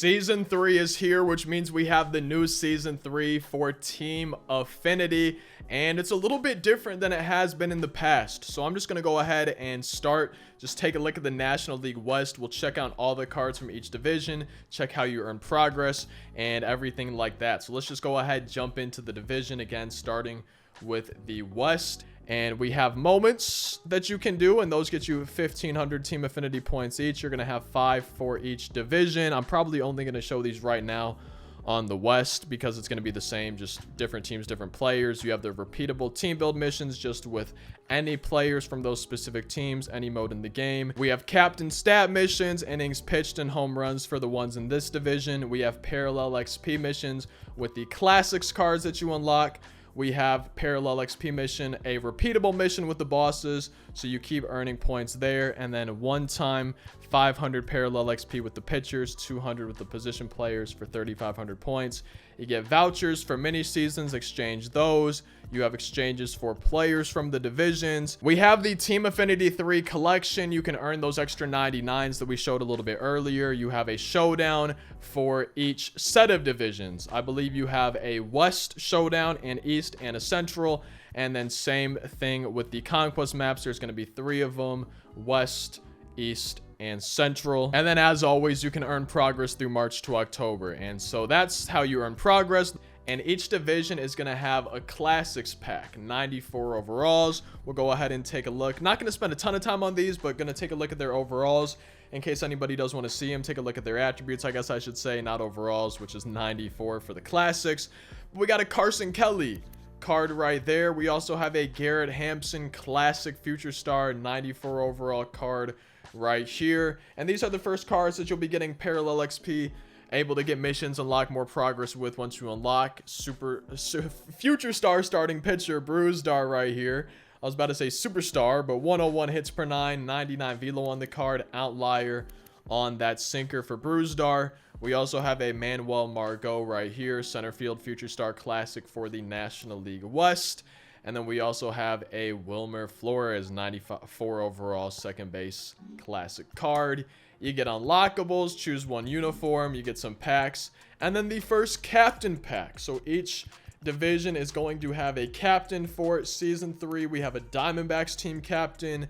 Season 3 is here, which means we have the new Season 3 for Team Affinity, and it's a little bit different than it has been in the past. So I'm just going to go ahead and start. Just take a look at the National League West. We'll check out all the cards from each division, check how you earn progress, and everything like that. So let's just go ahead, jump into the division again, starting with the West. And we have moments that you can do, and those get you 1,500 Team Affinity points each. You're going to have 5 for each division. I'm probably only going to show these right now on the West because it's going to be the same, just different teams, different players. You have the repeatable team build missions just with any players from those specific teams, any mode in the game. We have captain stat missions, innings pitched, and home runs for the ones in this division. We have parallel XP missions with the classics cards that you unlock. We have parallel XP mission, a repeatable mission with the bosses, so you keep earning points there, and then one time 500 parallel XP with the pitchers, 200 with the position players for 3,500 points. You get vouchers for mini seasons, exchange those. You have exchanges for players from the divisions. We have the Team Affinity 3 collection. You can earn those extra 99s that we showed a little bit earlier. You have a showdown for each set of divisions. I believe you have a West showdown, an East, and a Central. And then same thing with the Conquest maps. There's going to be 3 of them: West, East, and Central. And then as always, you can earn progress through March to October. And so that's how you earn progress. And each division is going to have a classics pack, 94 overalls. We'll go ahead and take a look. Not going to spend a ton of time on these, but going to take a look at their overalls in case anybody does want to see them. Take a look at their attributes, I guess I should say, not overalls, which is 94 for the classics. We got a Carson Kelly card right there. We also have a Garrett Hampson classic future star 94 overall card right here. And these are the first cards that you'll be getting parallel XP, able to get missions, unlock more progress with once you unlock. Future star starting pitcher Bruzdar right here. I was about to say superstar, but 101 hits per 9, 99 velo on the card, outlier on that sinker for Bruzdar. We also have a Manuel Margot right here, center field future star classic for the National League West. And then we also have a Wilmer Flores 94 overall second base classic card. You get unlockables, choose one uniform, you get some packs, and then the first captain pack. So each division is going to have a captain for Season 3. We have a Diamondbacks team captain,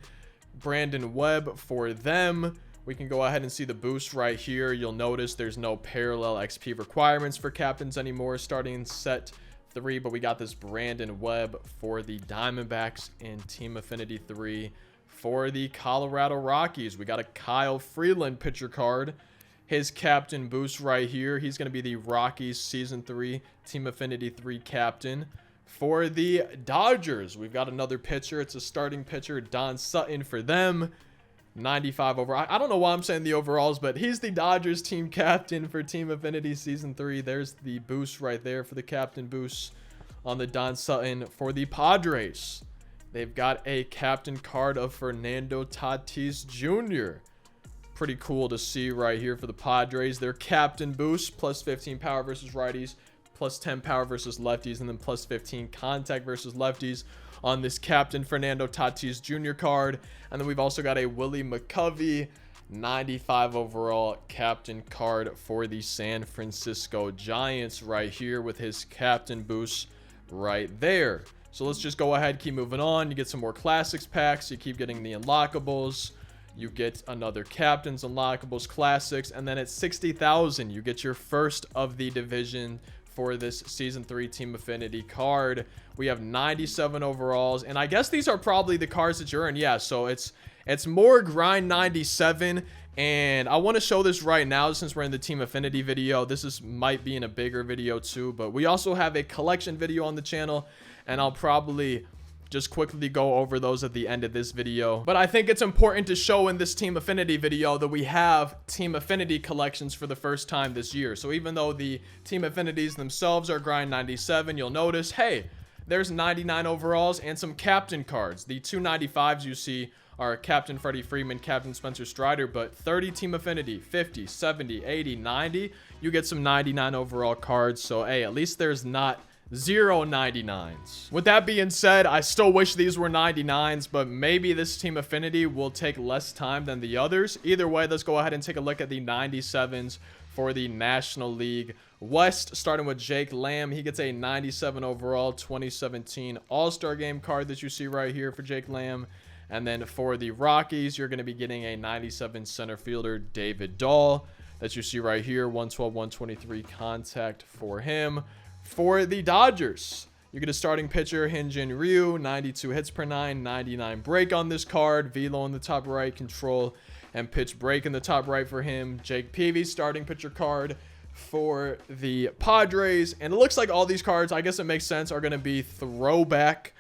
Brandon Webb for them. We can go ahead and see the boost right here. You'll notice there's no parallel XP requirements for captains anymore starting in set 3, but we got this Brandon Webb for the Diamondbacks in Team Affinity 3. For the Colorado Rockies, we got a Kyle Freeland pitcher card. His captain boost right here. He's going to be the Rockies Season 3 Team Affinity 3 captain. For the Dodgers, we've got another pitcher. It's a starting pitcher, Don Sutton for them. 95 overall. I don't know why I'm saying the overalls, but he's the Dodgers team captain for Team Affinity Season 3. There's the boost right there for the captain boost on the Don Sutton. For the Padres, they've got a captain card of Fernando Tatis Jr. Pretty cool to see right here for the Padres. Their captain boost, plus 15 power versus righties, plus 10 power versus lefties, and then plus 15 contact versus lefties on this captain Fernando Tatis Jr. card. And then we've also got a Willie McCovey 95 overall captain card for the San Francisco Giants right here with his captain boost right there. So let's just go ahead, keep moving on. You get some more classics packs. You keep getting the unlockables. You get another captain's unlockables classics. And then at 60,000, you get your first of the division for this Season 3 Team Affinity card. We have 97 overalls. And I guess these are probably the cards that you're in. Yeah, so it's more grind 97. And I want to show this right now since we're in the Team Affinity video. This might be in a bigger video too. But we also have a collection video on the channel, and I'll probably just quickly go over those at the end of this video. But I think it's important to show in this Team Affinity video that we have Team Affinity collections for the first time this year. So even though the Team Affinities themselves are grind 97, you'll notice, hey, there's 99 overalls and some captain cards. The 295s you see are Captain Freddie Freeman, Captain Spencer Strider, but 30 Team Affinity, 50, 70, 80, 90, you get some 99 overall cards. So hey, at least there's not 0 99s. With that being said, I still wish these were 99s, but maybe this Team Affinity will take less time than the others. Either way, let's go ahead and take a look at the 97s for the National League West, starting with Jake Lamb. He gets a 97 overall 2017 All-Star Game card that you see right here for Jake Lamb. And then for the Rockies, you're going to be getting a 97 center fielder David Dahl that you see right here, 112, 123 contact for him. For the Dodgers, you get a starting pitcher, Hyun-Jin Ryu, 92 hits per 9, 99 break on this card. Velo in the top right, control and pitch break in the top right for him. Jake Peavy, starting pitcher card for the Padres. And it looks like all these cards, I guess it makes sense, are going to be throwback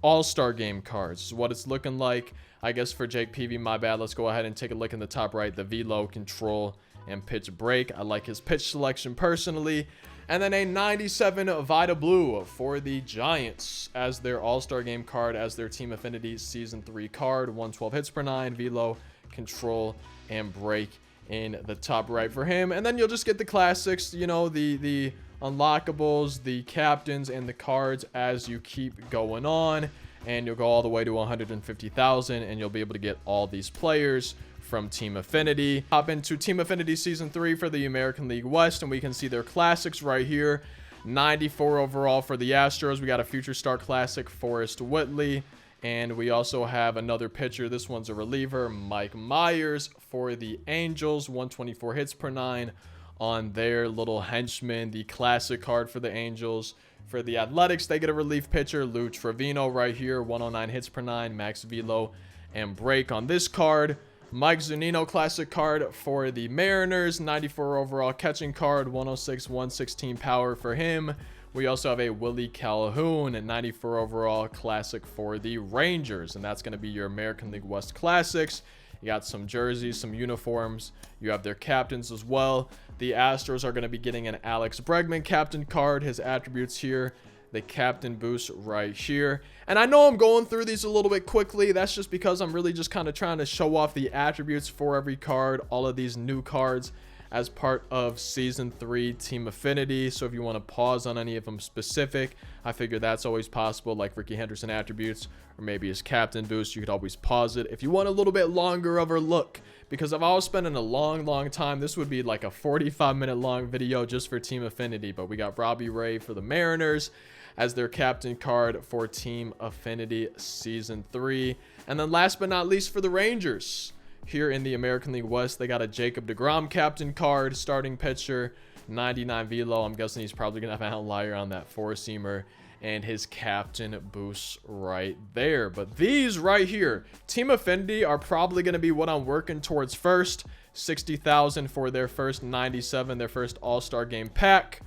All-Star Game cards. Is what it's looking like. I guess for Jake Peavy, my bad. Let's go ahead and take a look in the top right. The velo, control, and pitch break. I like his pitch selection personally. And then a 97 Vita Blue for the Giants as their All-Star Game card, as their Team Affinity Season 3 card. 112 hits per 9, velo, control, and break in the top right for him. And then you'll just get the classics, you know, the unlockables, the captains, and the cards as you keep going on. And you'll go all the way to 150,000, and you'll be able to get all these players from Team Affinity. Hop into Team Affinity Season 3 for the American League West, and we can see their classics right here. 94 overall for the Astros. We got a Future Star Classic, Forrest Whitley. And we also have another pitcher. This one's a reliever, Mike Myers for the Angels. 124 hits per 9 on their little henchman. The classic card for the Angels. For the Athletics, they get a relief pitcher, Lou Trevino right here. 109 hits per 9, max velo and break on this card. Mike Zunino classic card for the Mariners. 94 overall catching card, 106, 116 power for him. We also have a Willie Calhoun at 94 overall classic for the Rangers. And that's going to be your American League West Classics. You got some jerseys, some uniforms. You have their captains as well. The Astros are going to be getting an Alex Bregman captain card. His attributes here. The captain boost right here. And I know I'm going through these a little bit quickly. That's just because I'm really just kind of trying to show off the attributes for every card. All of these new cards as part of Season 3 Team Affinity. So if you want to pause on any of them specific, I figure that's always possible, like Ricky Henderson attributes or maybe his captain boost. You could always pause it. If you want a little bit longer of a look, because if I was spending a long time, this would be like a 45-minute long video just for Team Affinity. But we got Robbie Ray for the Mariners as their captain card for Team Affinity Season 3. And then last but not least for the Rangers, here in the American League West, they got a Jacob deGrom captain card, starting pitcher, 99 velo. I'm guessing he's probably going to have an outlier on that four-seamer, and his captain boost right there. But these right here, Team Affinity, are probably going to be what I'm working towards first. 60,000 for their first 97, their first All-Star Game pack.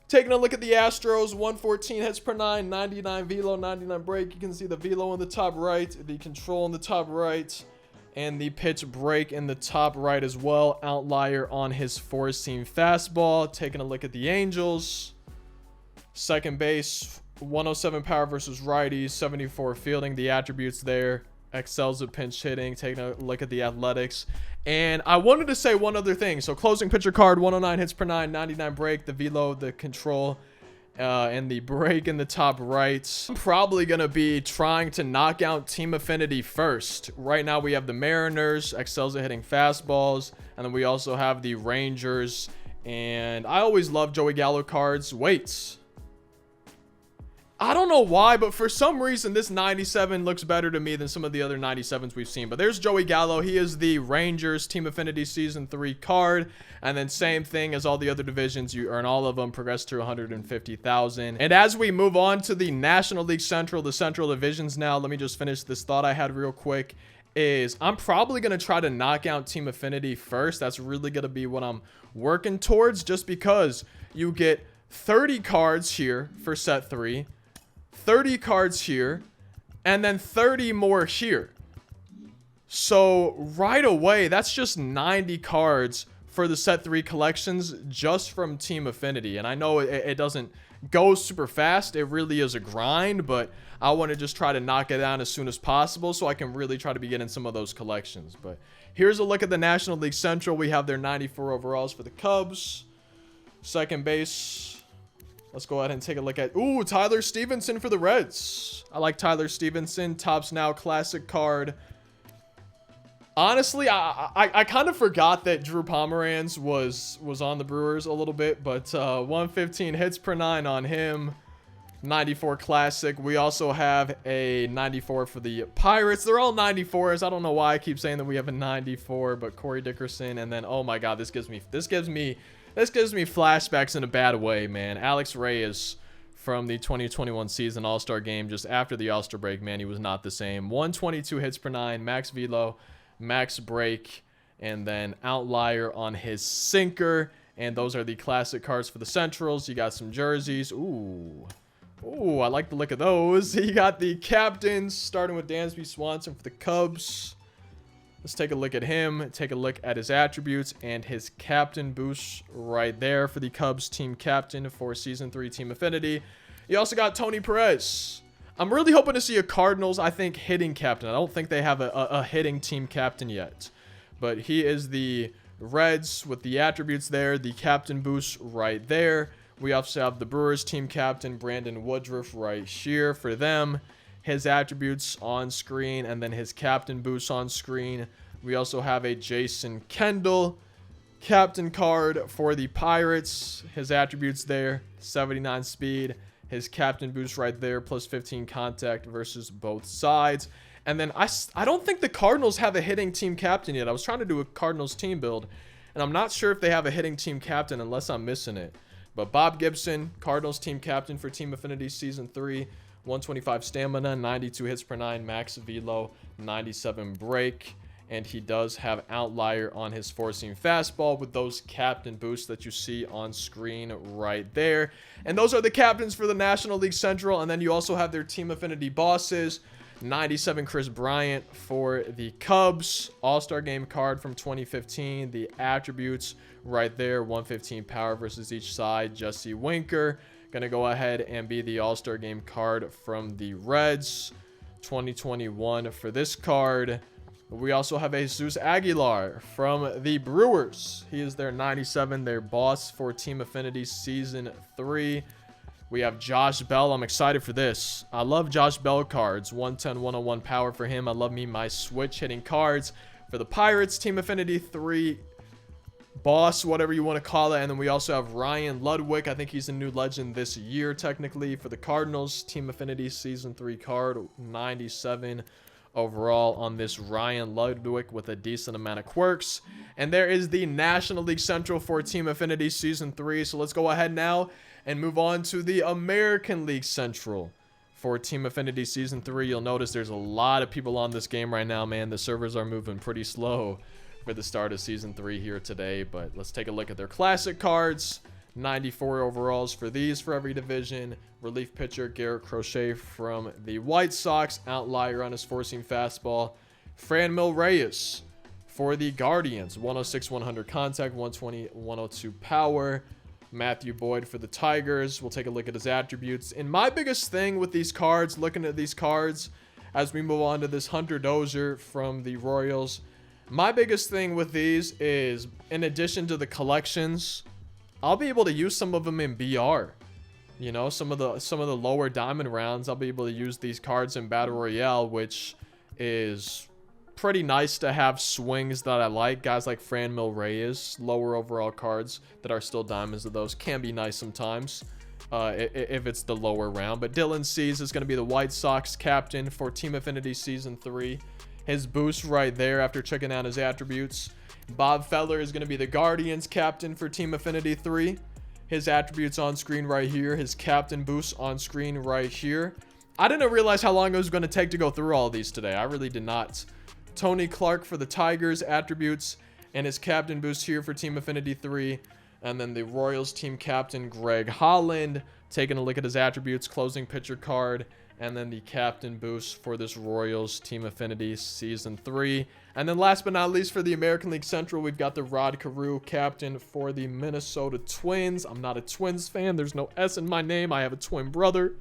Taking a look at the Astros, 114 hits per 9, 99 velo, 99 break. You can see the velo in the top right, the control in the top right, and the pitch break in the top right as well. Outlier on his four-seam fastball. Taking a look at the Angels. Second base, 107 power versus righties, 74 fielding. The attributes there. Excels at pinch hitting. Taking a look at the Athletics. And I wanted to say one other thing. So closing pitcher card, 109 hits per 9, 99 break. The velo, the control, and the break in the top right. I'm probably going to be trying to knock out Team Affinity first. Right now we have the Mariners, excels at hitting fastballs. And then we also have the Rangers. And I always love Joey Gallo cards. Wait. I don't know why, but for some reason, this 97 looks better to me than some of the other 97s we've seen. But there's Joey Gallo. He is the Rangers Team Affinity Season 3 card. And then same thing as all the other divisions. You earn all of them, progress to 150,000. And as we move on to the National League Central, the Central Divisions now, let me just finish this thought I had real quick. Is I'm probably going to try to knock out Team Affinity first. That's really going to be what I'm working towards, just because you get 30 cards here for set 3. 30 cards here, and then 30 more here. So right away, that's just 90 cards for the set 3 collections just from Team Affinity. And I know it doesn't go super fast. It really is a grind, but I want to just try to knock it down as soon as possible so I can really try to be getting some of those collections. But here's a look at the National League Central. We have their 94 overalls for the Cubs. Second base. Let's go ahead and take a look at... Ooh, Tyler Stevenson for the Reds. I like Tyler Stevenson. Topps Now classic card. Honestly, I kind of forgot that Drew Pomeranz was on the Brewers a little bit, but 115 hits per nine on him. 94 classic. We also have a 94 for the Pirates. They're all 94s. I don't know why I keep saying that we have a 94, but Corey Dickerson, and then oh my god, this gives me flashbacks in a bad way, man. Alex Reyes from the 2021 season All-Star game just after the All-Star break, man, he was not the same. 122 hits per nine, max velo, max break, and then outlier on his sinker. And those are the classic cards for the Centrals. You got some jerseys. Ooh, I like the look of those. You got the captains, starting with Dansby Swanson for the Cubs. Let's take a look at him, take a look at his attributes and his captain boost right there for the Cubs team captain for Season 3 Team Affinity. You also got Tony Perez. I'm really hoping to see a Cardinals, I think, hitting captain. I don't think they have a hitting team captain yet. But he is the Reds with the attributes there, the captain boost right there. We also have the Brewers team captain, Brandon Woodruff, right here for them. His attributes on screen, and then his captain boost on screen. We also have a Jason Kendall captain card for the Pirates. His attributes there, 79 speed. His captain boost right there, plus 15 contact versus both sides. And then I don't think the Cardinals have a hitting team captain yet. I was trying to do a Cardinals team build, and I'm not sure if they have a hitting team captain unless I'm missing it. But Bob Gibson, Cardinals team captain for Team Affinity Season 3, 125 stamina, 92 hits per nine, max velo, 97 break. And he does have outlier on his four-seam fastball with those captain boosts that you see on screen right there. And those are the captains for the National League Central. And then you also have their Team Affinity bosses. 97 Chris Bryant for the Cubs. All-Star Game card from 2015. The attributes right there. 115 power versus each side. Jesse Winker. Going to go ahead and be the All-Star Game card from the Reds. 2021 for this card. We also have a Jesus Aguilar from the Brewers. He is their 97, their boss for Team Affinity Season 3. We have Josh Bell. I'm excited for this. I love Josh Bell cards. 110, 101 power for him. I love me my switch hitting cards. For the Pirates, Team Affinity 3 boss, whatever you want to call it. And then we also have Ryan Ludwig. I think he's a new legend this year, technically. For the Cardinals, Team Affinity Season 3 card, 97 overall on this Ryan Ludwig with a decent amount of quirks. And there is the National League Central for Team Affinity Season 3. So let's go ahead now and move on to the American League Central for Team Affinity Season 3. You'll notice there's a lot of people on this game right now, man. The servers are moving pretty slow for the start of Season 3 here today. But let's take a look at their classic cards. 94 overalls for these for every division. Relief pitcher Garrett Crochet from the White Sox. Outlier on his four-seam fastball. Franmil Reyes for the Guardians. 106, 100 contact, 120, 102 power. Matthew Boyd for the Tigers. We'll take a look at his attributes. And my biggest thing with these cards, looking at these cards, as we move on to this Hunter Dozier from the Royals, my biggest thing with these is, in addition to the collections, I'll be able to use some of them in BR. You know, some of the lower diamond rounds, I'll be able to use these cards in Battle Royale, which is pretty nice to have swings that I like. Guys like Franmil Reyes, lower overall cards that are still diamonds of those can be nice sometimes if it's the lower round. But Dylan Cease is going to be the White Sox captain for Team Affinity Season 3. His boost right there after checking out his attributes. Bob Feller is going to be the Guardians captain for Team Affinity 3. His attributes on screen right here. His captain boost on screen right here. I didn't realize how long it was going to take to go through all of these today. I really did not. Tony Clark for the Tigers attributes and his captain boost here for Team Affinity 3. And then the Royals team captain Greg Holland, taking a look at his attributes, closing pitcher card, and then the captain boost for this Royals Team Affinity Season 3. And then last but not least for the American League Central, we've got the Rod Carew captain for the Minnesota Twins. I'm not a Twins fan. There's no S in my name. I have a twin brother.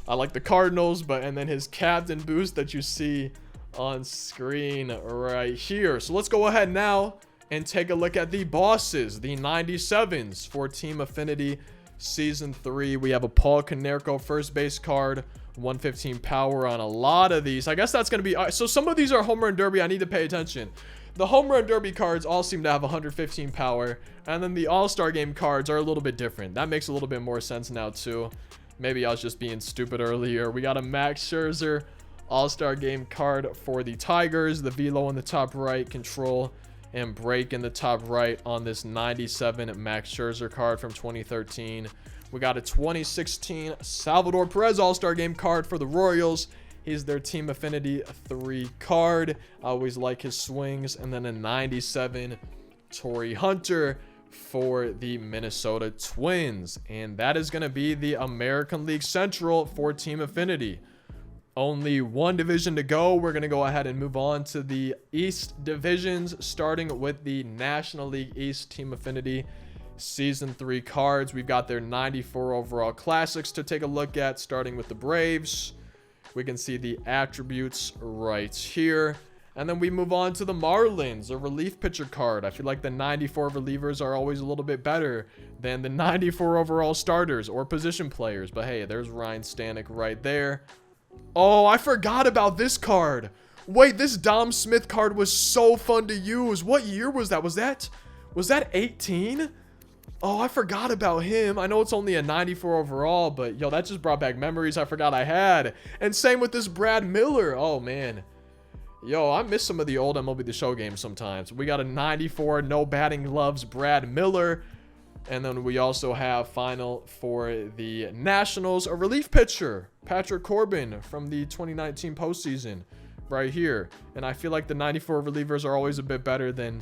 I like the Cardinals, and then his captain boost that you see on screen right here. So let's go ahead now and take a look at the bosses, the 97s for Team Affinity Season 3. We have a Paul Konerko first base card, 115 power on a lot of these. I guess that's going to be... so some of these are home run derby. I need to pay attention. The home run derby cards all seem to have 115 power. And then the all-star game cards are a little bit different. That makes a little bit more sense now too. Maybe I was just being stupid earlier. We got a Max Scherzer all-star game card for the Tigers. The velo in the top right, control and break in the top right on this 97 Max Scherzer card from 2013. We got a 2016 Salvador Perez all-star game card for the Royals. He's their Team Affinity 3 card. I always like his swings. And then a 97 Torrey Hunter for the Minnesota Twins. And that is going to be the American League Central for Team Affinity. Only one division to go. We're going to go ahead and move on to the East divisions, starting with the National League East Team Affinity Season 3 cards. We've got their 94 overall classics to take a look at, starting with the Braves. We can see the attributes right here. And then we move on to the Marlins, a relief pitcher card. I feel like the 94 relievers are always a little bit better than the 94 overall starters or position players. But hey, there's Ryan Stanek right there. Oh, I forgot about this card. Wait, this Dom Smith card was so fun to use. What year was that? Was that 18? Oh, I forgot about him. I know it's only a 94 overall, but yo, that just brought back memories I forgot I had. And same with this Brad Miller. Oh, man. Yo, I miss some of the old MLB The Show games sometimes. We got a 94 no batting gloves Brad Miller. And then we also have final for the Nationals, a relief pitcher, Patrick Corbin from the 2019 postseason right here. And I feel like the 94 relievers are always a bit better than,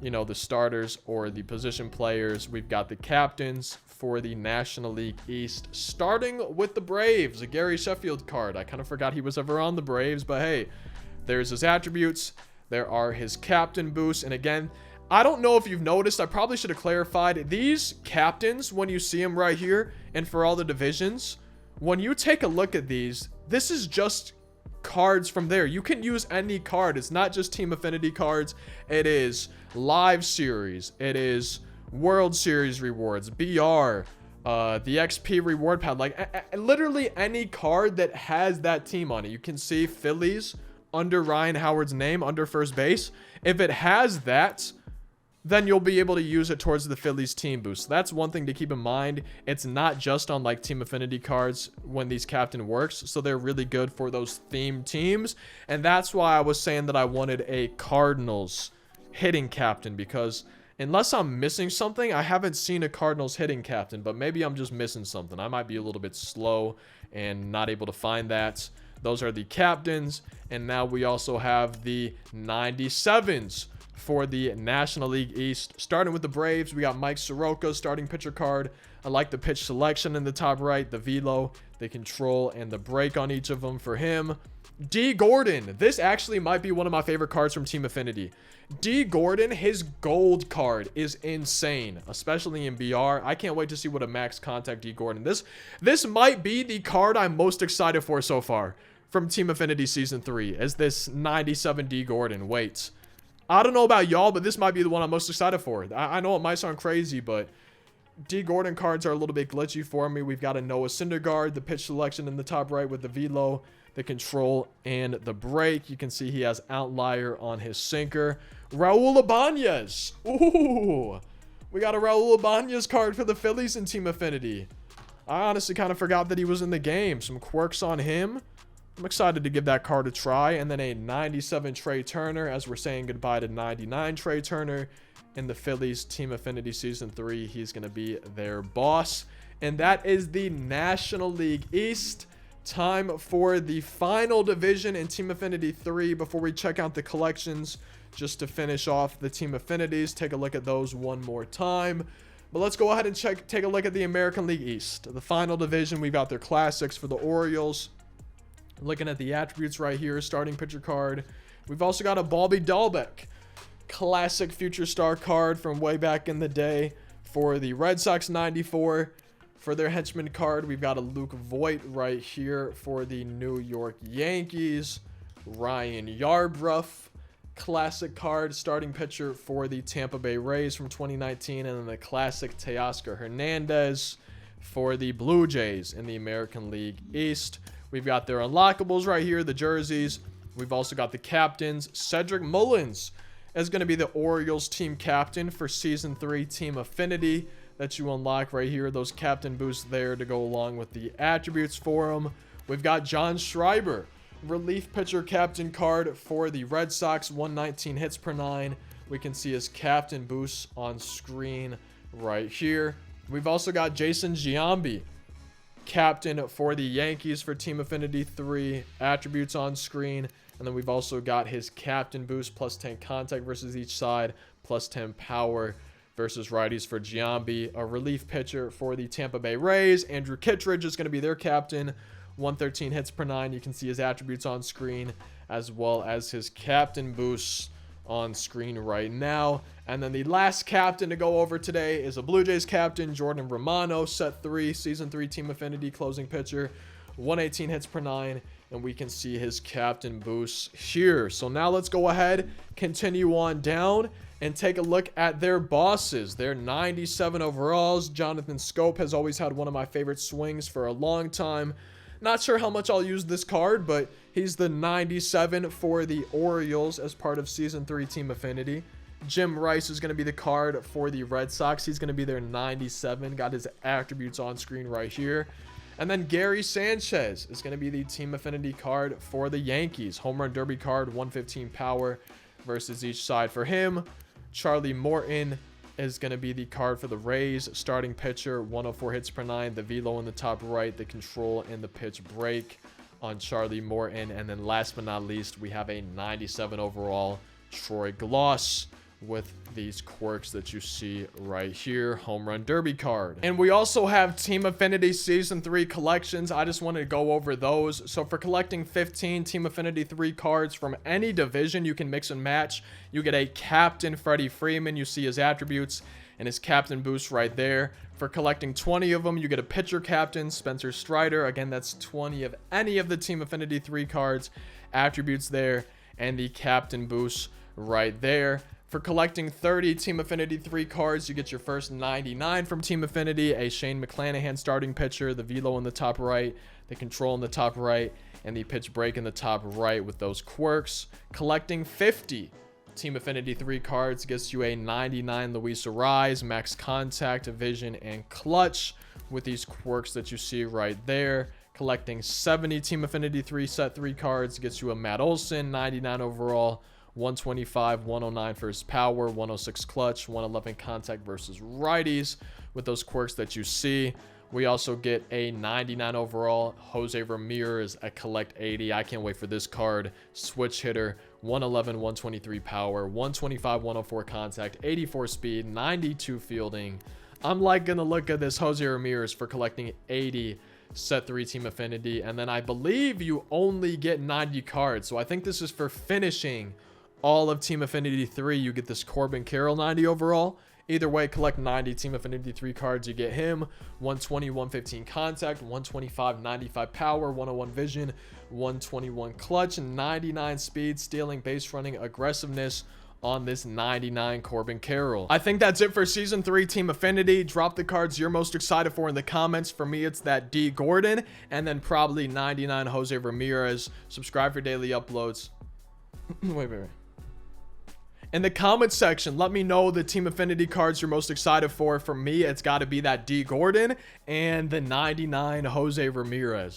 you know, the starters or the position players. We've got the captains for the National League East, starting with the Braves, a Gary Sheffield card. I kind of forgot he was ever on the Braves, but hey, there's his attributes. There are his captain boosts. And again, I don't know if you've noticed, I probably should have clarified, these captains, when you see them right here, and for all the divisions, when you take a look at these, this is just cards from there. You can use any card. It's not just Team Affinity cards. It is Live Series. It is World Series rewards, BR, the XP reward pad, like literally any card that has that team on it. You can see Phillies under Ryan Howard's name under first base. If it has that, then you'll be able to use it towards the Phillies team boost. That's one thing to keep in mind. It's not just on like Team Affinity cards when these captain works. So they're really good for those themed teams. And that's why I was saying that I wanted a Cardinals hitting captain, because unless I'm missing something, I haven't seen a Cardinals hitting captain, but maybe I'm just missing something. I might be a little bit slow and not able to find that. Those are the captains. And now we also have the 97s for the National League East. Starting with the Braves, we got Mike Soroka, starting pitcher card. I like the pitch selection in the top right, the velo, the control, and the break on each of them for him. D. Gordon. This actually might be one of my favorite cards from Team Affinity. D. Gordon, his gold card is insane, especially in BR. I can't wait to see what a max contact D. Gordon. This might be the card I'm most excited for so far from Team Affinity Season 3, as this 97 D. Gordon. Wait. I don't know about y'all, but this might be the one I'm most excited for. I know it might sound crazy, but D. Gordon cards are a little bit glitchy for me. We've got a Noah Syndergaard, the pitch selection in the top right with the velo, the control, and the break. You can see he has outlier on his sinker. Raul Ibanez. Ooh. We got a Raul Ibanez card for the Phillies in Team Affinity. I honestly kind of forgot that he was in the game. Some quirks on him. I'm excited to give that card a try. And then a 97 Trey Turner, as we're saying goodbye to 99 Trey Turner in the Phillies Team Affinity Season 3. He's going to be their boss. And that is the National League East. Time for the final division in Team Affinity 3 before we check out the collections. Just to finish off the Team Affinities, take a look at those one more time. But let's go ahead and take a look at the American League East. The final division, we've got their classics for the Orioles. Looking at the attributes right here, starting pitcher card. We've also got a Bobby Dahlbeck classic future star card from way back in the day for the Red Sox 94. For their henchman card, we've got a Luke Voit right here for the New York Yankees. Ryan Yarbrough classic card, starting pitcher for the Tampa Bay Rays from 2019. And then the classic Teoscar Hernandez for the Blue Jays in the American League East. We've got their unlockables right here, the jerseys. We've also got the captains. Cedric Mullins is going to be the Orioles team captain for Season 3 Team Affinity that you unlock right here. Those captain boosts there to go along with the attributes for them. We've got John Schreiber, relief pitcher captain card for the Red Sox, 119 hits per 9. We can see his captain boosts on screen right here. We've also got Jason Giambi, captain for the Yankees for Team Affinity 3, attributes on screen. And then we've also got his captain boost, plus 10 contact versus each side, plus 10 power versus righties for Giambi. A relief pitcher for the Tampa Bay Rays, Andrew Kittredge is going to be their captain, 113 hits per 9. You can see his attributes on screen as well as his captain boosts on screen right now. And then the last captain to go over today is a Blue Jays captain, Jordan Romano, set 3, Season 3 Team Affinity closing pitcher, 118 hits per 9. And we can see his captain boosts here. So now let's go ahead, continue on down, and take a look at their bosses. Their 97 overalls. Jonathan Scope has always had one of my favorite swings for a long time. Not sure how much I'll use this card, but he's the 97 for the Orioles as part of Season 3 Team Affinity. Jim Rice is going to be the card for the Red Sox. He's going to be their 97. Got his attributes on screen right here. And then Gary Sanchez is going to be the Team Affinity card for the Yankees. Home Run Derby card, 115 power versus each side for him. Charlie Morton is going to be the card for the Rays. Starting pitcher, 104 hits per 9. The velo in the top right, the control and the pitch break on Charlie Morton. And then last but not least, we have a 97 overall Troy Gloss with these quirks that you see right here. Home Run Derby card. And we also have Team Affinity Season 3 collections. I just wanted to go over those. So for collecting 15 Team Affinity 3 cards from any division, you can mix and match. You get a captain, Freddie Freeman. You see his attributes and his captain boost right there. For collecting 20 of them, you get a pitcher captain, Spencer Strider. Again, that's 20 of any of the Team Affinity 3 cards. Attributes there and the captain boost right there. For collecting 30 Team Affinity 3 cards, you get your first 99 from Team Affinity, a Shane McClanahan starting pitcher, the velo in the top right, the control in the top right, and the pitch break in the top right with those quirks. Collecting 50 Team Affinity 3 cards gets you a 99 Luis Arraez, max contact, vision, and clutch with these quirks that you see right there. Collecting 70 Team Affinity 3 set 3 cards gets you a Matt Olson, 99 overall, 125, 109 for his power, 106 clutch, 111 contact versus righties with those quirks that you see. We also get a 99 overall Jose Ramirez at collect 80. I can't wait for this card. Switch hitter, 111, 123 power, 125, 104 contact, 84 speed, 92 fielding. I'm like gonna look at this Jose Ramirez for collecting 80 set 3 Team Affinity. And then I believe you only get 90 cards. So I think this is for finishing all of Team Affinity 3. You get this Corbin Carroll 90 overall. Either way, collect 90 Team Affinity 3 cards. You get him 120, 115 contact, 125, 95 power, 101 vision, 121 clutch, 99 speed, stealing, base running, aggressiveness on this 99 Corbin Carroll. I think that's it for Season 3 Team Affinity. Drop the cards you're most excited for in the comments. For me, it's that D Gordon and then probably 99 Jose Ramirez. Subscribe for daily uploads. wait. In the comment section, let me know the Team Affinity cards you're most excited for. For me, it's got to be that D Gordon and the 99 Jose Ramirez.